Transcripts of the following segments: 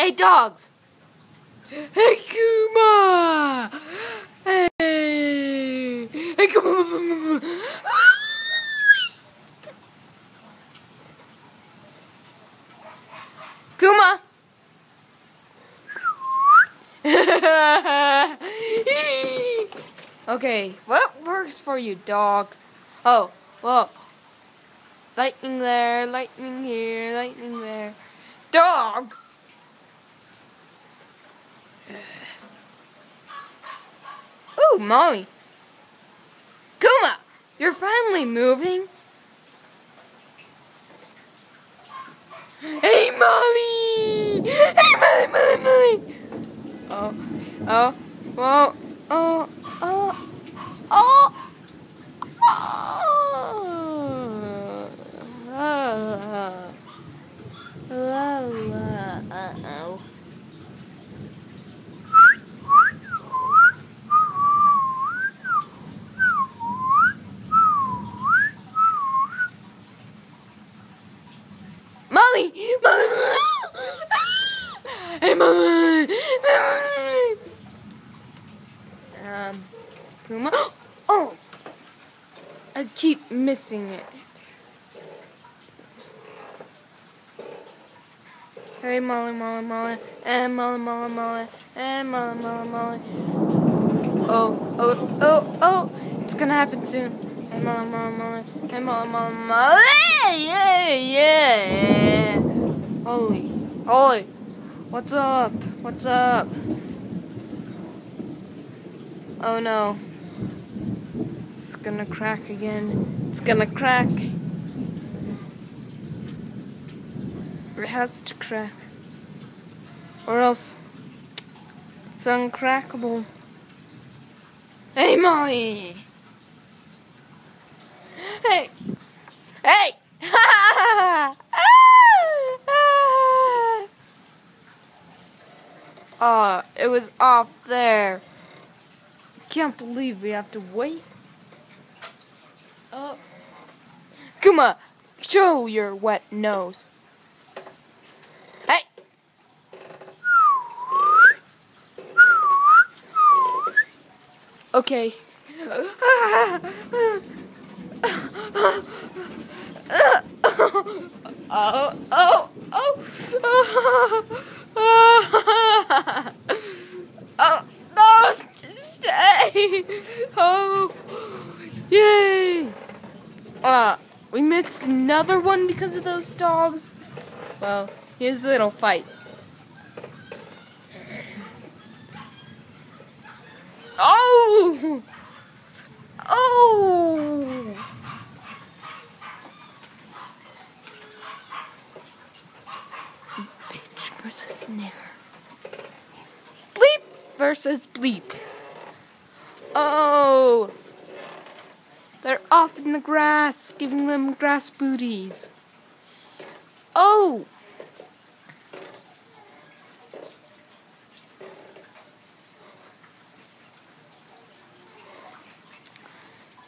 Hey, dogs! Hey, Kuma! Hey! Hey, Kuma! Kuma! Okay, what works for you, dog? Oh, well. Lightning there, lightning here, lightning there. Dog! Ooh, Molly. Kuma! You're finally moving. Hey, Molly! Hey, Molly! Oh, whoa, oh. Molly! Hey, Molly! Kuma? Oh! I keep missing it. Hey, Molly. And Molly. And Molly. Oh. It's gonna happen soon. Hey, Molly. Hey, Molly. Yeah. Holy. What's up? Oh no. It's gonna crack again. It's gonna crack. It has to crack. Or else it's uncrackable. Hey, Molly! Hey! It was off there. Can't believe we have to wait. Oh. Kuma, show your wet nose. Hey. Okay. Oh, no, stay. Oh, yay. We missed another one because of those dogs. Well, here's the little fight. Oh! Bitch versus nigger. Bleep versus bleep. Oh! They're off in the grass, giving them grass booties. Oh!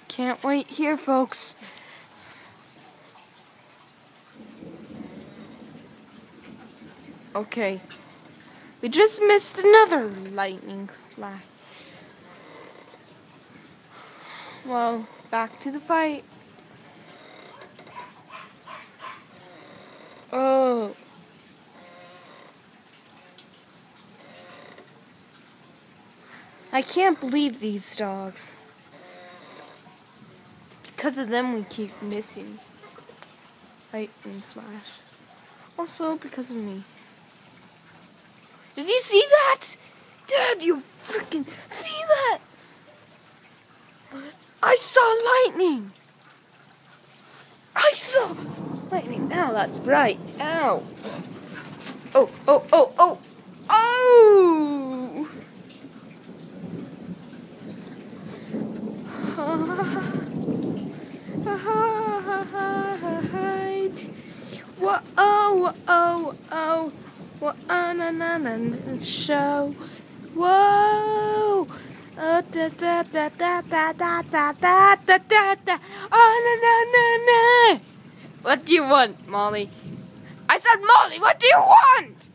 Can't wait here, folks. Okay. We just missed another lightning flash. Well, back to the fight. Oh. I can't believe these dogs. Because of them, we keep missing lightning flash. Also, because of me. Did you see that? Dad, you freaking see that? I saw lightning. Ow, that's bright. Ow. Oh. Show. Whoa. No. What do you want, Molly? I said, Molly, what do you want?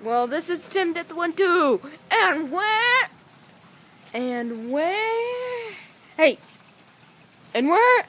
Well, this is timdeath12. And where? Hey. And where